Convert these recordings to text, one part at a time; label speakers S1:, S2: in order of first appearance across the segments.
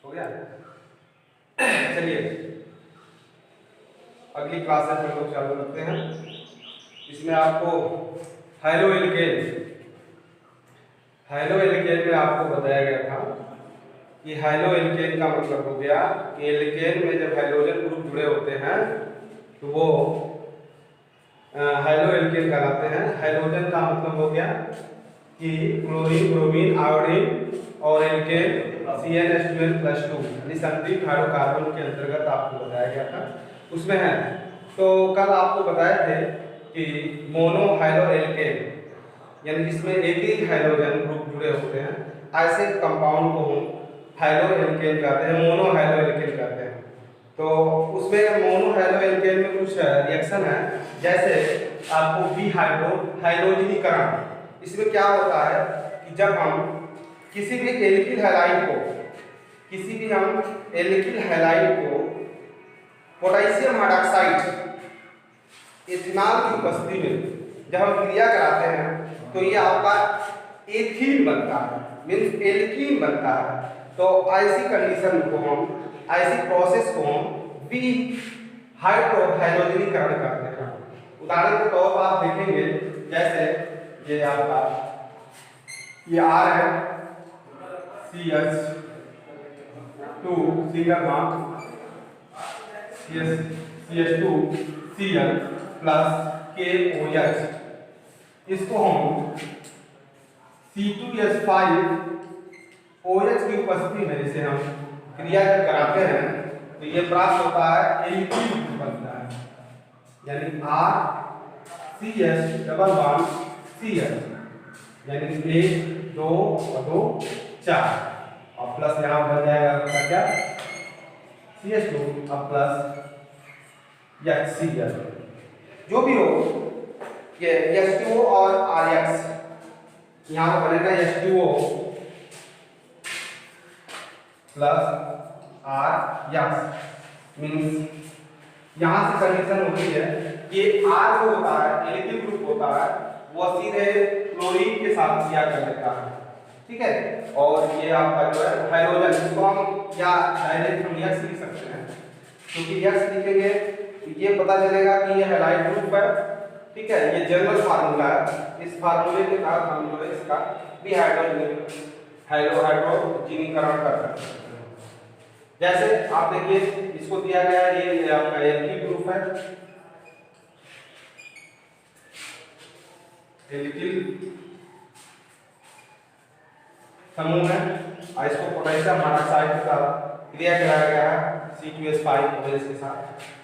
S1: हो गया। चलिए अगली क्लास में हम लोग चालू करते हैं। इसमें आपको हाइड्रो एल्केन में आपको बताया गया था कि हाइड्रो एल्केन का मतलब हो गया कि एल्केन में जब हाइड्रोजन ग्रुप जुड़े होते हैं तो वो हाइड्रो एल्केन कहलाते हैं। हाइड्रोजन का मतलब हो गया कि क्लोरीन, ब्रोमीन, आयोडीन और एल्केन CnH2n+2 यानी संतृप्त हाइड्रोकार्बन के अंतर्गत आपको बताया गया था, उसमें है। तो कल आपको बताए थे कि मोनो हाइड्रो एल्केन यानी जिसमें एक ही हाइड्रोजन ग्रुप जुड़े होते हैं, ऐसे कंपाउंड को हम हाइड्रो एल्केन कहते हैं, मोनो हाइड्रो एल्केन कहते हैं। तो उसमें मोनो हाइड्रो एल्केन में कुछ रिएक्शन है, जैसे आपको हाइड्रोजनीकरण। इसमें क्या होता है कि जब हम किसी भी एल्किल हैलाइड को पोटेशियम हाइड्रॉक्साइड इथेनॉल की उपस्थिति में जब हम क्रिया कराते हैं तो ये आपका एथीन बनता है, मीन्स एल्कीन बनता है। तो ऐसी कंडीशन को हम, ऐसी प्रोसेस को हम हाइड्रोजनीकरण करते हैं। उदाहरण के तौर पर आप देखेंगे, जैसे ये आपका ये R है CH2 single bond CH2Cl plus KOH, इसको हम C2H5OH की उपस्थिति में जैसे हम क्रिया जब कराते हैं तो ये प्राप्त होता है एल्कीन बनता है, यानी RCH डबल बॉन्ड Cl, यानी 1 2 और 2 4 और प्लस यहाँ बन जाएगा आपका क्या CH2 और प्लस HCl। जो भी हो ये H2O और RX यहाँ पर बनेगा H2O प्लस RX, मीन्स यहाँ से कंडीशन होती है कि R जो होता है एल्किल ग्रुप होता है वो सीधे क्लोरीन के साथ क्रिया कर लेता है, ठीक है। और ये आपका जो है हाइड्रोजन, इसको हम या डायरेक्ट हम यक्स लिख सकते हैं, क्योंकि यक्स लिखेंगे ये पता चलेगा कि ये हैलाइड ग्रुप है, ठीक है। ये जनरल फार्मूला है, इस फार्मूले के तहत हम जो है इसका भी हाइड्रोजनीकरण कर सकते हैं। जैसे आप देखिए इसको दिया गया है, ये आपका एल्किल ग्रुप है, एल्किल समूह है, और इसको पोटेशियम हाइड्रोक्साइड के साथ क्रिया कराया गया है C2H5OH के साथ।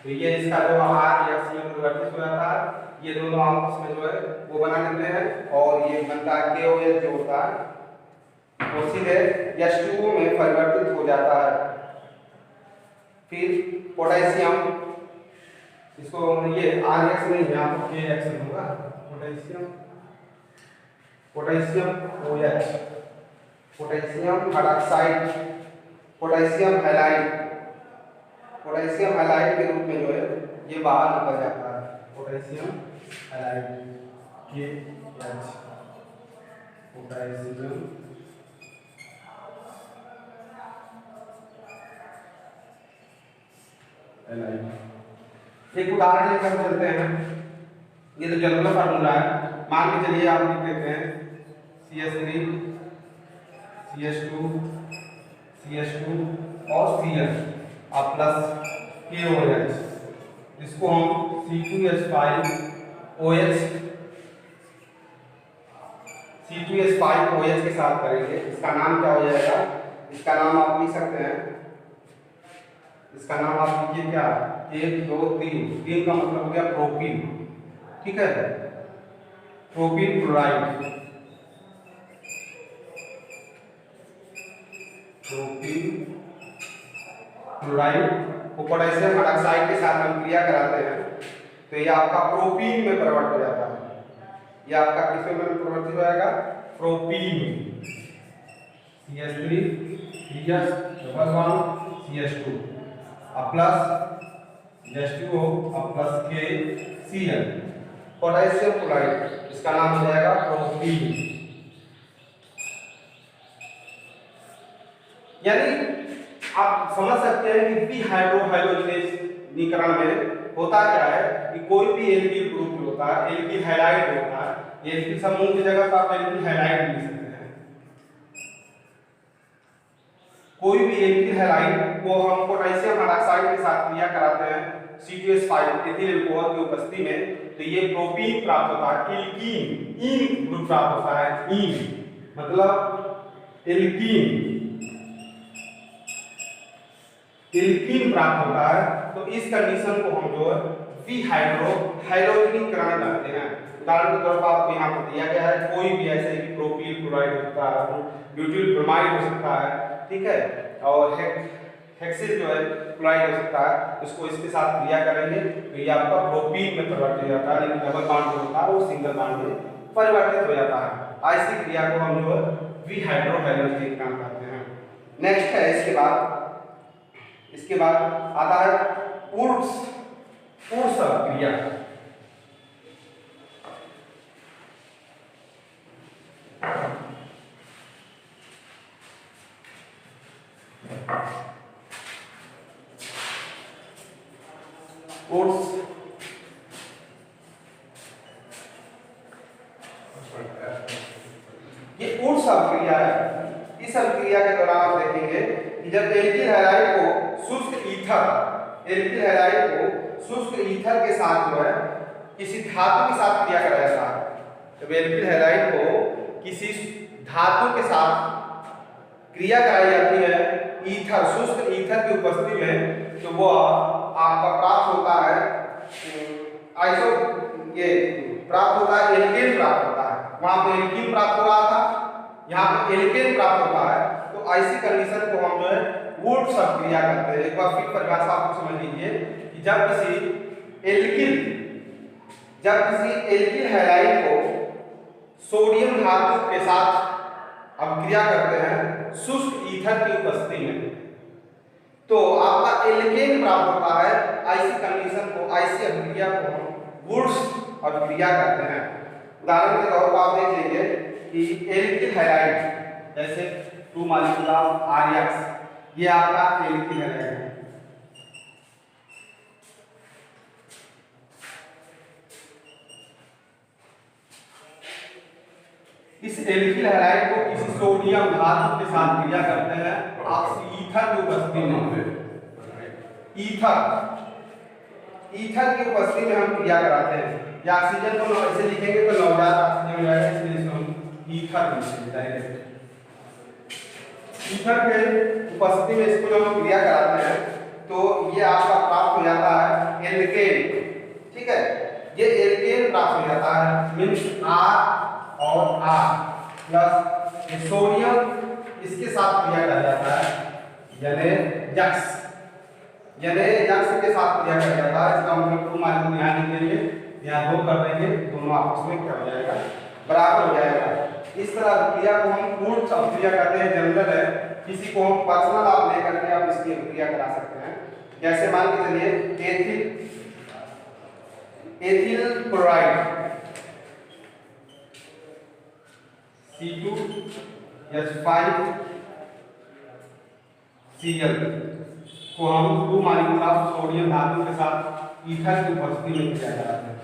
S1: तो ये इसका जो RX में परिवर्तित हो जाता है, ये दोनों आपस में जो है वो बना लेते हैं और ये बनता है KOH जो होता है वो सीधे H2O में परिवर्तित हो जाता है। फिर पोटेशियम, इसको ये RX नहीं यहाँ पर KX होगा, potassium OH, potassium hydroxide, potassium halide के रूप में जो है ये बाहर निकल जाता है, potassium halide KH, potassium halide. एक उदाहरण लेकर चलते हैं, ये तो जनरल फार्मूला है, मान के चलिए आप लिख देते हैं CH3 CH2 और Cl और प्लस KOH, इसको हम C2H5OH के साथ करेंगे। इसका नाम क्या हो जाएगा, इसका नाम आप लिख सकते हैं, इसका नाम आप लिखिए क्या 1 2 3 का मतलब हो गया प्रोपीन, ठीक है, प्रोपीन क्लोराइड, को पोटेशियम हाइड्रोक्साइड के साथ हम क्रिया कराते हैं तो ये आपका प्रोपीन में परिवर्तित हो जाता है। ये आपका किस में परिवर्तित हो जाएगा, प्रोपीन, CH3 CH2 और प्लस H2O और प्लस KCl, पोटेशियम क्लोराइड, इसका नाम हो जाएगा प्रोपीन। यानी आप समझ सकते हैं कि पी हाइड्रोहाइलोजनीकरण में होता क्या है कि कोई भी एल्किल ग्रुप होता है, एल्किल हैलाइड होता है, एल्किल समूह की जगह पर आप एल्किल हैलाइड लिख सकते हैं। कोई भी एल्किल हैलाइड को हम पोटेशियम हाइड्रॉक्साइड के साथ क्रिया कराते हैं C2H5 एथिल अल्कोहल की उपस्थिति में, तो ये प्रोपीन प्राप्त होता है, एल्कीन इन ग्रुप प्राप्त होता है। इन मतलब एल्कीन प्राप्त होता है। तो इस कंडीशन को हम जो है विहाइड्रोहाइलोजनीकरण कहते हैं। उदाहरण के तौर पर आपको यहाँ पर दिया गया है, कोई भी ऐसे भी प्रोपिल क्लोराइड हो सकता है, ब्यूटिल ब्रोमाइड हो सकता है, ठीक है, और हेक्सिल जो है क्लोराइड हो सकता है, इसको इसके साथ क्रिया करेंगे तो ये आपका प्रोपीन में परिवर्तित हो जाता है, लेकिन डबल बॉन्ड जो होता है वो सिंगल बॉन्ड में परिवर्तित हो जाता है। ऐसी क्रिया को हम जो है विहाइड्रोहाइलोजनीकरण कहते हैं। नेक्स्ट है इसके बाद आता है उर्स क्रिया। ये उर्स अभिक्रिया है। इस अभिक्रिया के दौरान आप देखेंगे कि जब एल्किल हैलाइड को शुष्क ईथर के साथ जो है किसी धातु के साथ क्रिया कराया जाता है। जब एल्किल हैलाइड को किसी धातु के साथ क्रिया कराई जाती है शुष्क ईथर की उपस्थिति में, तो वो आपका प्राप्त होता है एल्केन प्राप्त होता है। वहां पे एल्कीन प्राप्त हो रहा था, यहाँ पे एल्केन प्राप्त होता है। तो ऐसी कंडीशन को हम जो है वुड्स अभिक्रिया कहते हैं। एक बार फिर परिभाषा आपको समझ लीजिए कि जब किसी एल्किल हैलाइड को सोडियम धातु के साथ अभिक्रिया करते हैं शुष्क ईथर की उपस्थिति में, तो आपका एल्केन प्राप्त होता है। ऐसी कंडीशन को, ऐसी अभिक्रिया को हम वुड्स अभिक्रिया कहते हैं। उदाहरण के तौर पर आप देख लीजिए कि एल्किल हैलाइड जैसे 2 मॉलिक्यूल आर्यक्स, ये आपका एल्किल हैलाइड है। इस एल्किल हैलाइड को किसी सोडियम धातु के साथ क्रिया करते हैं ईथर की उपस्थिति में। ईथर की उपस्थिति में हम क्रिया कराते हैं। या ऑक्सीजन को ऐसे लिखेंगे तो नवजात ऑक्सीजन हो जाएगा, इसलिए इसको हम ईथर लिखते हैं। ईथर के उपस्थिति में इसको जब हम क्रिया कराते हैं तो ये आपका प्राप्त हो जाता है एल्केन, ठीक है। ये एल्केन प्राप्त हो जाता है, मींस R और R प्लस सोडियम इसके साथ क्रिया कर जाता है, यानी यक्स के साथ क्रिया कर जाता है। इसका मतलब 2 माइनस यहाँ लिखेंगे, यहाँ 2 कर देंगे, दोनों आपस में क्या हो जाएगा, बराबर हो जाएगा। इस तरह क्रिया को हम वुड्स अभिक्रिया कहते हैं। जनरल है, किसी को हम पर्सनल आप लेकर के आप इसकी अभिक्रिया करा सकते हैं। जैसे मान के चलिए एथिल क्लोराइड C2H5 Cl को हम 2 मॉलिक्यूल ऑफ सोडियम धातु के साथ ईथर की उपस्थिति में क्रिया कराते हैं,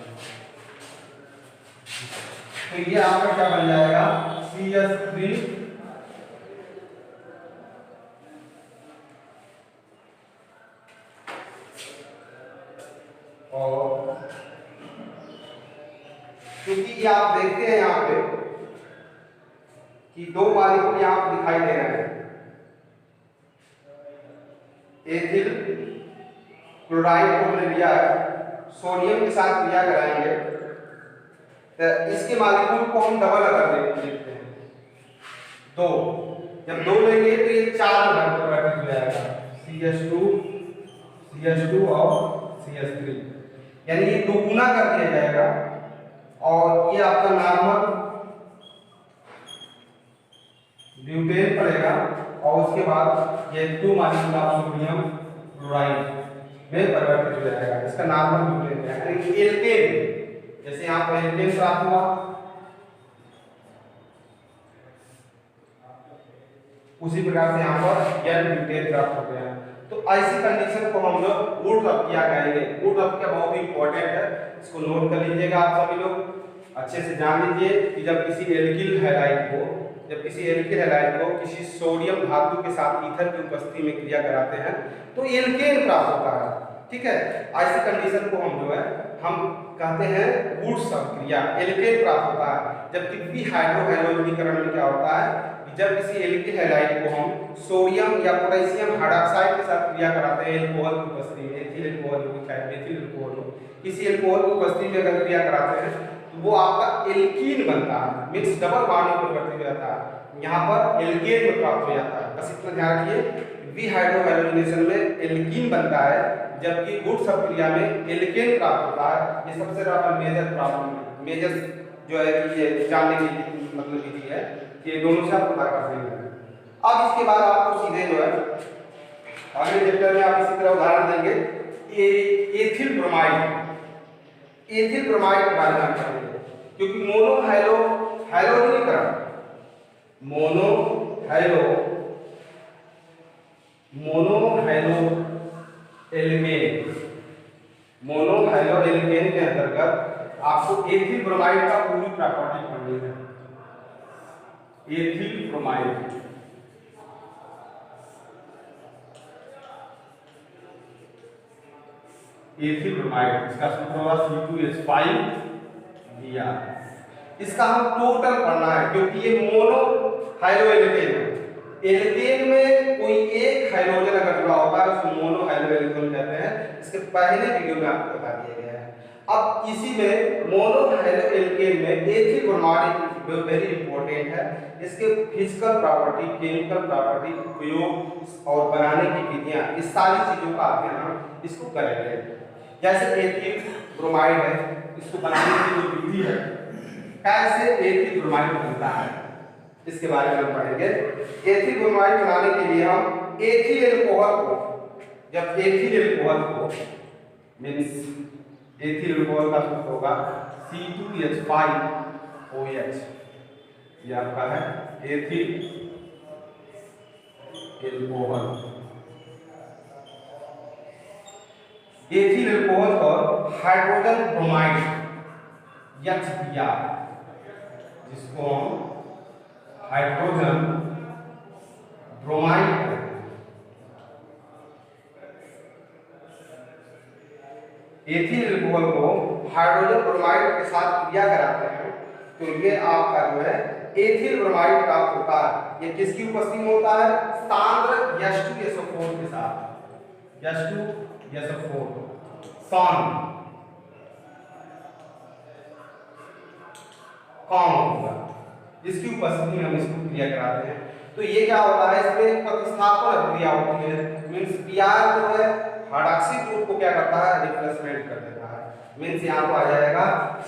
S1: तो ये आपका क्या बन जाएगा CH3 और क्योंकि ये आप देखते हैं यहाँ पे कि 2 मॉलिक्यूल यहाँ पर दिखाई दे रहे हैं। एथिल क्लोराइड को हमने लिया है, सोडियम के साथ क्रिया कराएंगे तो इसके मॉलिक्यूल को हम डबल कर लेते हैं 2। जब 2 लेंगे तो ये 4 में परिवर्तित हो जाएगा, CH2 और CH3, यानी ये 2 गुना कर दिया जाएगा। और ये आपका नॉर्मल ब्यूटेन पड़ेगा और उसके बाद ये 2 मॉलिक्यूल ऑफ सोडियम क्लोराइड में परिवर्तित हो जाएगा। इसका नॉर्मल ब्यूटेन है, यानी एल्केन। जैसे यहाँ पर एल्केन प्राप्त हुआ, उसी प्रकार से यहाँ पर N ब्यूटेन प्राप्त हो गया। तो ऐसी कंडीशन को हम लोग वुड रफ किया कहेंगे। वुड रफ क्या बहुत ही इंपॉर्टेंट है, इसको नोट कर लीजिएगा आप सभी लोग, अच्छे से जान लीजिए कि जब किसी एल्किल हैलाइड को किसी सोडियम धातु के साथ ईथर की उपस्थिति में क्रिया कराते हैं तो एल्केन प्राप्त होता है। ठीक है, ऐसी कंडीशन को हम जो है हम कहते हैं वुड रफ क्रिया, एल्केन प्राप्त होता है। जबकि विहाइड्रोहैलोजनीकरण में क्या होता है कि जब किसी एल्किल हैलाइड को हम सोडियम या पोटेशियम हाइड्रॉक्साइड के साथ क्रिया कराते हैं एल्कोहल की उपस्थिति में, एथिल एल्कोहल हो चाहे मेथिल एल्कोहल हो, किसी एल्कोहल की उपस्थिति में अगर क्रिया कराते हैं तो वो आपका एल्कीन बनता है, मींस डबल बॉन्ड में परिवर्तित हो जाता है, यहाँ पर एल्केन में प्राप्त हो जाता है। बस इतना ध्यान रखिए, विहाइड्रोहैलोजिनेशन में एल्कीन बनता है जबकि वुड रफ क्रिया में एल्केन प्राप्त होता है। ये सबसे ज्यादा मेजर प्रॉब्लम, मेजर जो है कि ये जानने की मतलब विधि है, ये दोनों से आप पता कर सकते हैं। अब इसके बाद आपको सीधे जो है अगले चैप्टर में आप इसी तरह उदाहरण देंगे एथिल ब्रोमाइड, एथिल ब्रोमाइड के बारे में हम पढ़ेंगे, क्योंकि हैलोजनीकरण मोनो एल्केन के अंतर्गत आपको एथिल ब्रोमाइड का पूरी प्रॉपर्टी पढ़नी है। एथिल ब्रोमाइड इसका सूत्र होगा C2H5Br। इसका हम टोटल पढ़ना है क्योंकि ये मोनो हाइड्रोएल्केन है। एल्केन में कोई एक हाइड्रोजन अगर जुड़ा होता है उसको मोनो हाइड्रोएल्केन कहते हैं। इसके पहले वीडियो में आपको बता दिया गया है। अब इसी में मोनो हाइड्रोएल्केन में एथिल ब्रोमाइड वेरी इंपॉर्टेंट है। इसके फिजिकल प्रॉपर्टी, केमिकल प्रॉपर्टी, उपयोग और बनाने की विधियां, इस सारी चीजों का अध्ययन हम इसको करेंगे। जैसे एथिल ब्रोमाइड है, इसको बनाने की जो विधि है, कैसे एथिल ब्रोमाइड बनता है, इसके बारे में हम पढ़ेंगे। एथिल ब्रोमाइड बनाने के लिए हम एथिल एल्कोहल को, जब एथिल एल्कोहल को मींस एथिल एल्कोहल का सूत्र होगा C2H5OH, ये आपका है एथिल एल्कोहल। एथिल एल्कोहल और हाइड्रोजन ब्रोमाइड HBr, जिसको हम हाइड्रोजन ब्रोमाइड कहते हैं। एथिल एल्कोहल को हाइड्रोजन ब्रोमाइड के साथ क्रिया कराते हैं तो ये आपका जो है एथिल ब्रोमाइड प्राप्त होता है। ये किसकी उपस्थिति में होता है? सांद्र H2SO4 के साथ, H2SO4 कौन होगा, इसकी उपस्थिति में हम इसको क्रिया कराते हैं। तो ये क्या होता है, इसमें प्रतिस्थापन क्रिया होती है, मींस Br जो है हाइड्रॉक्सी ग्रुप को क्या करता है, रिप्लेसमेंट कर देता है। मींस यहाँ पर आ जाएगा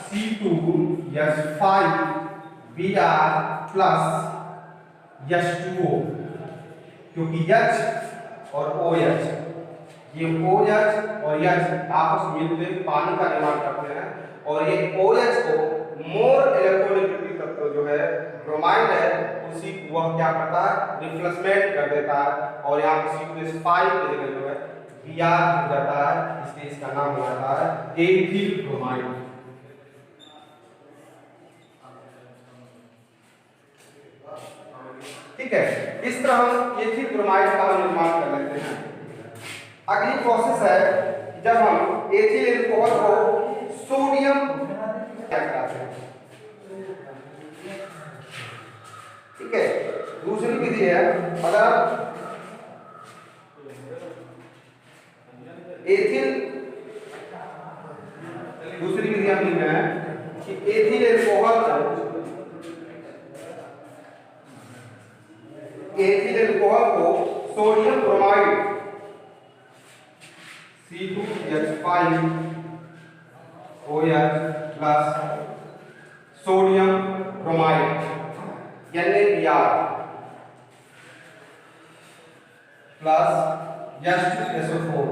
S1: C2H5Br प्लस H2O, क्योंकि H और OH, ये OH और H आपस में मिलकर पानी का निर्माण करते हैं और ये OH को मोर इलेक्ट्रोनेगेटिव तत्व जो है ब्रोमाइड है उसी वह क्या करता है, रिप्लेसमेंट कर देता है और यहाँ पे C2H5 की जगह जो है Br हो जाता है, इसलिए इसका नाम हो जाता है एथिल ब्रोमाइड। ठीक है, इस तरह हम एथिल ब्रोमाइड का निर्माण कर लेते हैं। अगली प्रोसेस है जब हम एथिल एल्कोहल को सोडियम क्या कराते हैं। ठीक है, दूसरी विधि है, अगर एथिल, दूसरी विधि हम लिख रहे हैं कि एथिल एल्कोहल को sodium bromide C2H5OH plus sodium bromide NaBr plus H2SO4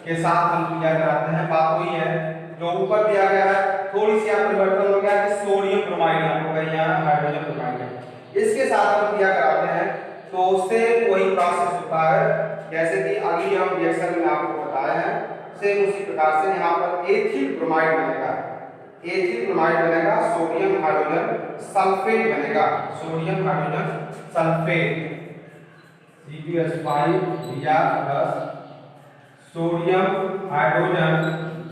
S1: के साथ हम क्रिया कराते हैं। बात वही है जो ऊपर दिया गया है, थोड़ी सी यहाँ परिवर्तन हो गया कि सोडियम ब्रोमाइड यहाँ हो गया, यहाँ हाइड्रोजन ब्रोमाइड है। इसके साथ हम क्रिया कराते हैं तो सेम वही प्रोसेस होता है जैसे कि अगली हम रिएक्शन में आपको बताए हैं, सेम उसी प्रकार से यहाँ पर एथिल ब्रोमाइड बनेगा। एथिल ब्रोमाइड बनेगा, सोडियम हाइड्रोजन सल्फेट बनेगा, sodium hydrogen sulphate C2H5 plus sodium hydrogen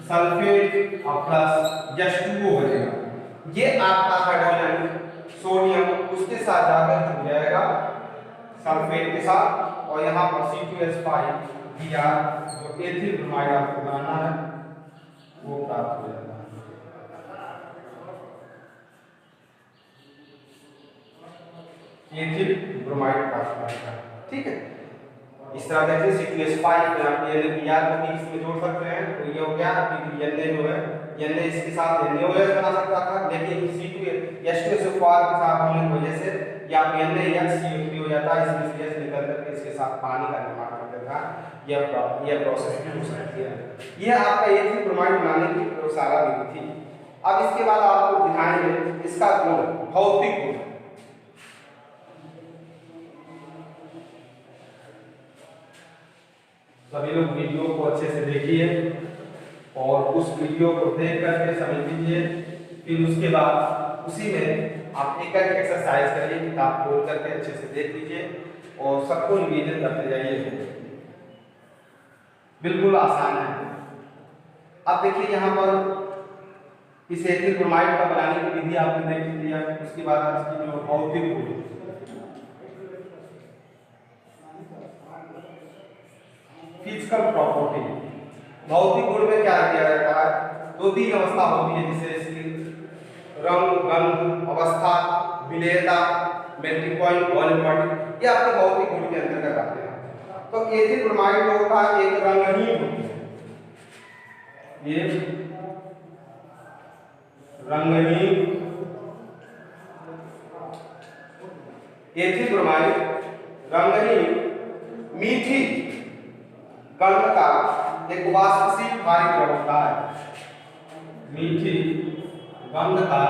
S1: sulphate और प्लस H2O बनेगा। ये आपका हाइड्रोजन सोडियम उसके साथ जाकर जुड़ जाएगा सल्फेट के साथ, और यहाँ पर C2H5 जो एथिल ब्रोमाइड आपको बनाना है वो प्राप्त हो जाएगा। एथिल ब्रोमाइड प्राप्त होगा। ठीक है, इस तरह देखिए C2H5 में आप NaBr को भी इसमें जोड़ सकते हैं, तो ये हो गया कि Na जो है Na इसके साथ NaOH बना सकता था, लेकिन C2H2SO4 के साथ होने की वजह से या NaHCO3 हो जाता है, इसमें से निकल करके इसके साथ पानी का निर्माण कर देता है। यह प्रोसेस भी हो सकती है। यह आपका एथिल ब्रोमाइड बनाने की प्रयोगशाला विधि थी। अब इसके बाद आपको दिखाएंगे इसका गुण, भौतिक गुण। सभी लोग वीडियो को अच्छे से देखिए और उस वीडियो को देख करके समझ लीजिए, फिर उसके बाद उसी में आप एक एक एक्सरसाइज करिए, किताब खोल करके अच्छे से देख लीजिए और सबको रिवीजन करते जाइए। बिल्कुल आसान है। अब देखिए यहाँ पर इस एथिल ब्रोमाइड का बनाने की विधि आपने देख लिया, उसके बाद इसकी जो भौतिक गुण, फिजिकल प्रॉपर्टी, भौतिक गुण में क्या किया जाता है, दो तीन अवस्था होती है जिसे इसकी रंग, गंध, अवस्था, विलेयता, मेल्टिंग पॉइंट, बॉइलिंग पॉइंट, ये आपके भौतिक गुण के अंतर्गत आते हैं। तो एथिल ब्रोमाइड जो होता है एक रंगहीन होती है, ये रंगहीन एथिल ब्रोमाइड रंगहीन मीठी गंध का एक वाष्पशील भारी द्रव होता है। मीठी गंध का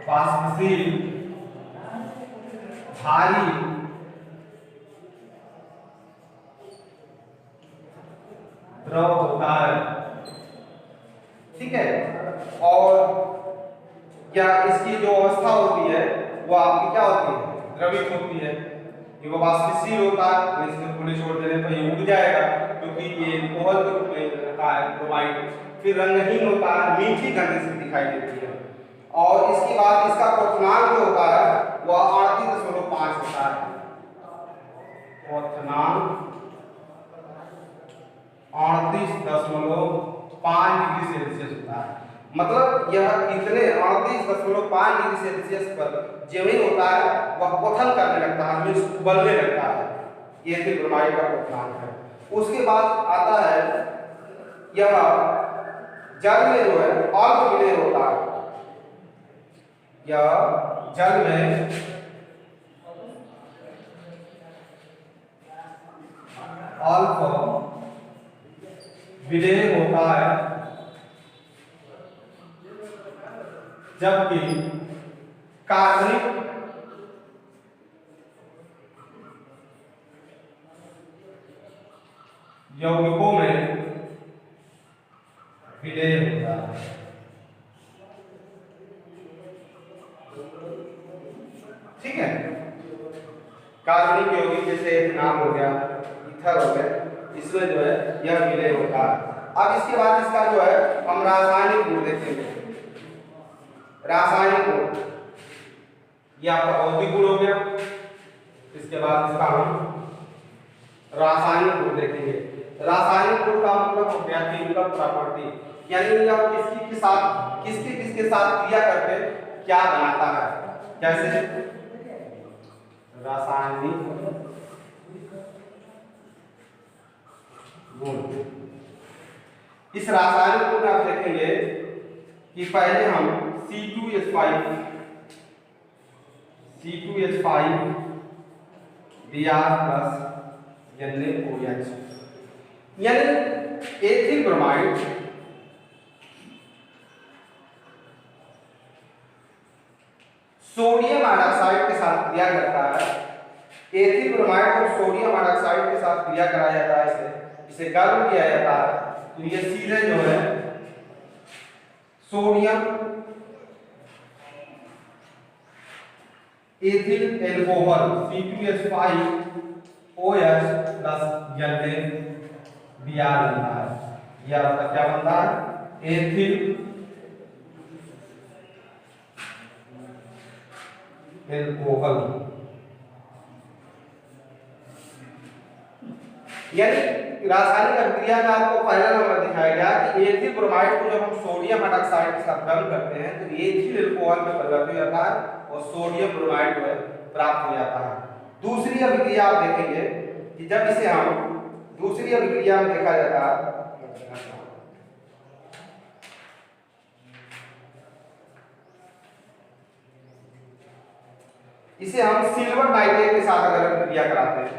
S1: वाष्पशील भारी द्रव होता है। ठीक है, और क्या इसकी जो अवस्था होती है वो आपकी क्या होती है, द्रवित होती है। ये वाष्पशील होता है, तो इसमें खुले छोड़ देने पर ये उड़ जाएगा क्योंकि ये कोहल के रूप में रहता है ब्रोमाइड। फिर रंगहीन होता है, मीठी गंध से दिखाई देती है, और इसके बाद इसका क्वथनांक जो होता है वह 38.5 होता है। क्वथनांक 38.5 डिग्री सेल्सियस होता है। मतलब यह इतने 38.5 डिग्री सेल्सियस पर जमीन होता है वह क्वथन करने लगता है, मीन्स उबलने लगता है। ये एथिल ब्रोमाइड का क्वथनांक है। उसके बाद आता है यह जल में जो है अल्प विलेय होता है, यह जल में अल्प विलेय होता है, जबकि कार्बनिक यौगिकों में विलेय होता है। ठीक है, कार्बनिक यौगिक जैसे नाम हो गया, ईथर हो गया, इसमें जो है यह विलेय होता है। अब इसके बाद इसका जो है हम रासायनिक गुण देखेंगे। रासायनिक गुण, ये आपका भौतिक गुण हो गया। इसके बाद इसका हम रासायनिक गुण देखेंगे। रासायनिक गुण का मतलब हो गया केमिकल प्रॉपर्टी, यानी यह किसके साथ क्रिया करके क्या बनाता है। जैसे रासायनिक गुण, इस रासायनिक गुण आप देखेंगे कि पहले हम C2H5 Br प्लस NaOH, यानी एथिल ब्रोमाइड सोडियम हाइड्रोक्साइड के साथ क्रिया करता है, एथिल ब्रोमाइड को सोडियम हाइड्रोक्साइड के साथ क्रिया कराया जाता है, इसे गर्म किया जाता है, तो ये सीधे जो है sodium ethyl alcohol C2H5OH plus Br बनता है। यह आपका क्या बनता है? Ethyl alcohol. यानी रासायनिक अभिक्रिया में आपको पहला नंबर दिखाया गया कि एथिल ब्रोमाइड को जब हम सोडियम हाइड्रोक्साइड के साथ गर्म करते हैं तो एथिल एल्कोहल में परिवर्तित हो जाता है और सोडियम ब्रोमाइड जो है प्राप्त हो जाता है। दूसरी अभिक्रिया आप देखेंगे कि जब इसे हम दूसरी अभिक्रिया में देखा जाता है, इसे हम सिल्वर नाइट्रेट के साथ अगर क्रिया कराते हैं,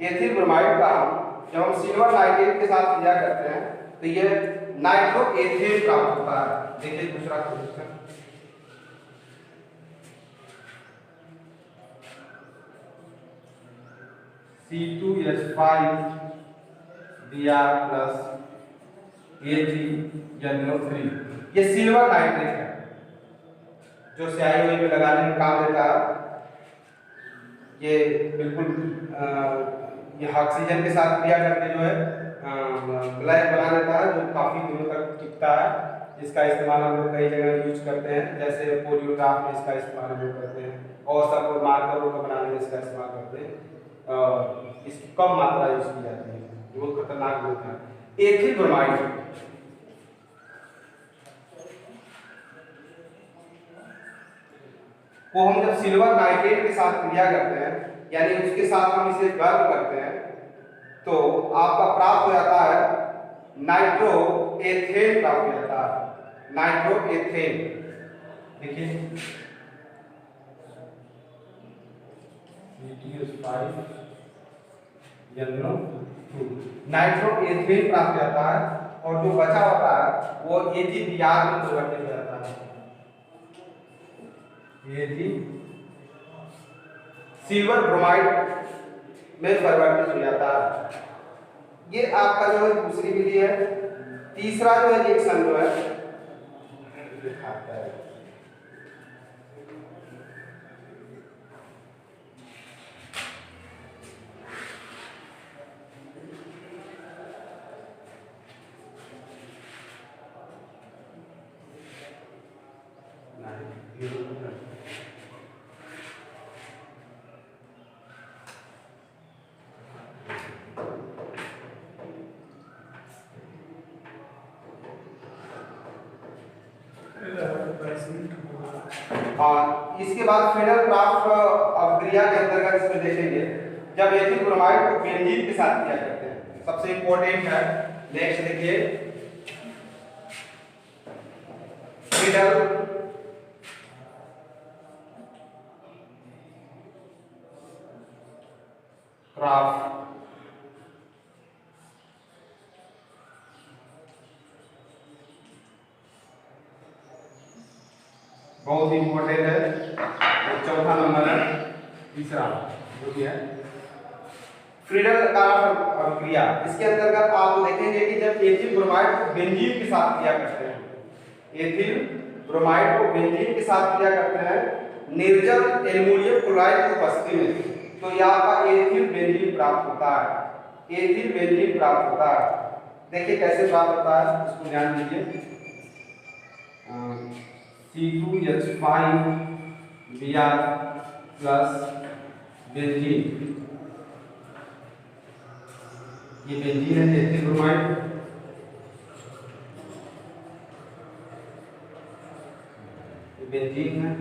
S1: एथिल ब्रोमाइड का हम जब हम सिल्वर नाइट्रेट के साथ क्रिया करते हैं तो ये नाइट्रो एथेन प्राप्त होता है। देखिए दूसरा question, C2H5 Br plus AgNO3, ये सिल्वर नाइट्रेट है जो स्याही में लगाने में काम देता है। ये बिल्कुल ये ऑक्सीजन के साथ क्रिया करके जो है ब्लैक बना देता है, जो काफी दिनों तक टिकता है, जिसका इस्तेमाल हम लोग कई जगह यूज करते हैं, जैसे पोलियोग्राफ में इसका इस्तेमाल हम लोग करते हैं और सब मार्करों को बनाने में इसका इस्तेमाल करते हैं। इसकी कम मात्रा यूज की जाती है, बहुत खतरनाक होता है। एथिल ब्रोमाइड को हम जब सिल्वर नाइट्रेट के साथ क्रिया करते हैं, यानी उसके साथ हम इसे गर्म करते हैं, तो आपका प्राप्त हो जाता है नाइट्रो एथेन प्राप्त हो जाता है, नाइट्रो एथेन। देखिए नाइट्रो एथेन प्राप्त हो जाता है और जो बचा होता है वो AgBr में परिवर्तित हो जाता है। सिल्वर ब्रोमाइड में परिवर्तित हो जाता है। ये आपका जो है दूसरी विधि है। तीसरा जो है रिएक्शन जो है दिखाता है, और इसके बाद फिनल क्राफ्ट अभिक्रिया के अंतर्गत इसमें देखेंगे जब एथिल ब्रोमाइड को बेंजीन के साथ क्रिया करते हैं, सबसे इंपॉर्टेंट है। नेक्स्ट देखिए फिनल क्राफ्ट बहुत ही इंपॉर्टेंट है। और चौथा नंबर है तीसरा जो कि है फ्रीडल अभिक्रिया। इसके अंतर्गत आप देखेंगे कि जब एथिल ब्रोमाइड को बेंजीन के साथ क्रिया करते हैं, एथिल ब्रोमाइड को बेंजीन के साथ क्रिया करते हैं निर्जल एल्युमिनियम क्लोराइड की उपस्थिति में, तो यह आपका एथिल बेंजीन प्राप्त होता है। एथिल बेंजीन प्राप्त होता है। देखिए कैसे प्राप्त होता है, इसको ध्यान दीजिए। C2H5 Br प्लस बेंजीन, ये बेंजीन है एथिल ब्रोमाइड, ये बेंजीन है।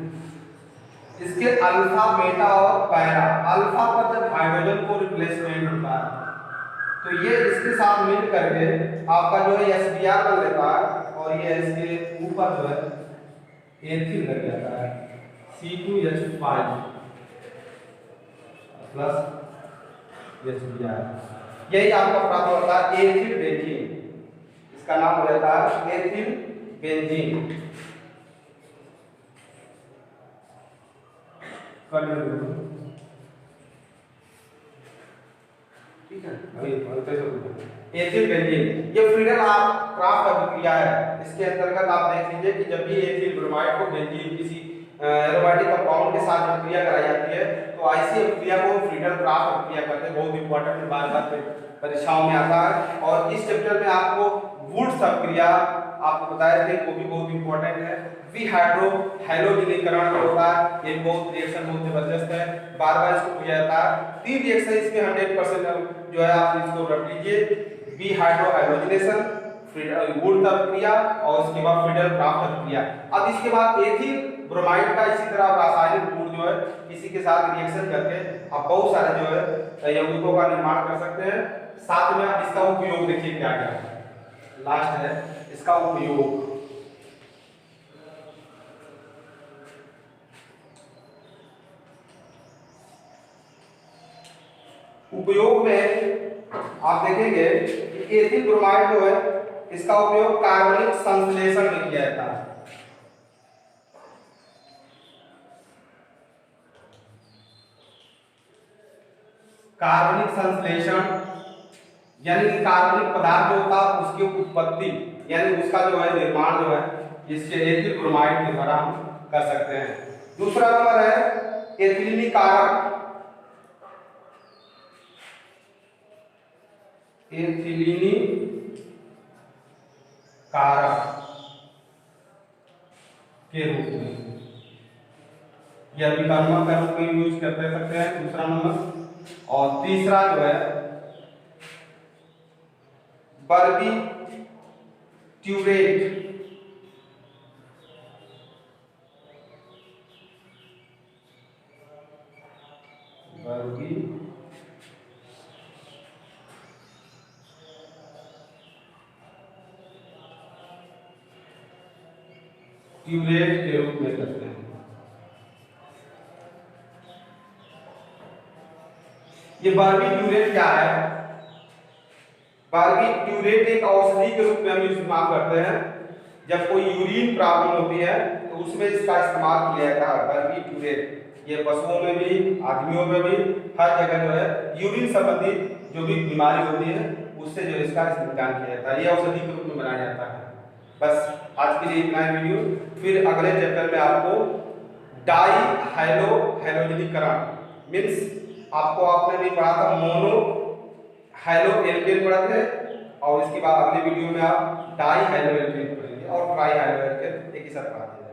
S1: इसके अल्फा बीटा और पैरा, अल्फा पर जब हाइड्रोजन को रिप्लेसमेंट होता है तो ये इसके साथ मिल करके आपका जो है SBr बन लेता है और ये इसके ऊपर जो है एथिल लग जाता है C2H5 प्लस SBr। यही आपका प्राप्त होता है एथिल बेंजीन। इसका नाम हो जाता है एथिल बेंजीन। ठीक है। एथिल बेंजीन ये फ्रीडल क्राफ्ट अभिक्रिया है। इसके अंतर्गत आप देख लीजिए कि जब भी एथिल ब्रोमाइड को बेंजीन किसी एरोमेटिक कंपाउंड के साथ अभिक्रिया कराई जाती है तो ऐसी अभिक्रिया को फ्रीडल क्राफ्ट अभिक्रिया कहते हैं। बहुत इंपॉर्टेंट है, बार बार परीक्षाओं में आता है। और इस चैप्टर में आपको वुड्स अभिक्रिया आपको बताए थे, वो भी बहुत इंपॉर्टेंट है। विहाइड्रो हैलोजनीकरण जो होता है ये बहुत रिएक्शन बहुत जबरदस्त है, बार बार इसको किया जाता है। 3 रिएक्शन इसमें 100% जो है आप इसको रख लीजिए। विहाइड्रो हैलोजिनेशन, वुड्स अभिक्रिया और उसके बाद फ्रीडल क्राफ्ट अभिक्रिया। अब इसके बाद एथिल ब्रोमाइड का इसी तरह रासायनिक गुण जो है किसी के साथ रिएक्शन करके आप बहुत सारे जो है यौगिकों का निर्माण कर सकते हैं। साथ में आप इसका उपयोग देखिए क्या क्या है। लास्ट है इसका उपयोग। उपयोग में आप देखेंगे कि एथिल ब्रोमाइड जो है इसका उपयोग कार्बनिक संश्लेषण में किया जाता है। कार्बनिक संश्लेषण यानी कि कार्बनिक पदार्थ जो होता है उसकी उत्पत्ति यानी उसका जो है निर्माण जो है इसके एथिल ब्रोमाइड के द्वारा हम कर सकते हैं। दूसरा नंबर है एथिलीनी कारक। एथिलीनी कारक के रूप में यह विकर्मक के रूप में यूज करते सकते हैं। दूसरा नंबर। और तीसरा जो है बर्बिट्यूरेट। ट्यूरेट के रूप में करते हैं। ये बारबीट्यूरेट क्या है? बारबीट्यूरेट एक औषधि के रूप में हम इस्तेमाल करते हैं। जब कोई यूरिन प्रॉब्लम होती है तो उसमें इसका इस्तेमाल किया जाता है बारबीट्यूरेट। ये पशुओं में भी आदमियों में भी हर जगह जो है यूरिन संबंधित जो भी बीमारी होती है उससे जो इसका इस्तेमाल किया जाता है। ये औषधि के रूप में बनाया जाता है। बस आज के लिए इतना ही वीडियो। फिर अगले चैप्टर में आपको डाई हैलोजनीकरण मीन्स आपको आपने भी पढ़ा था मोनो हैलो एल्केन पढ़ा थे और इसके बाद अगले वीडियो में आप डाई हैलो एल्केन पढ़ेंगे और ट्राई हैलो एल्केन एक ही साथ पढ़ा देंगे।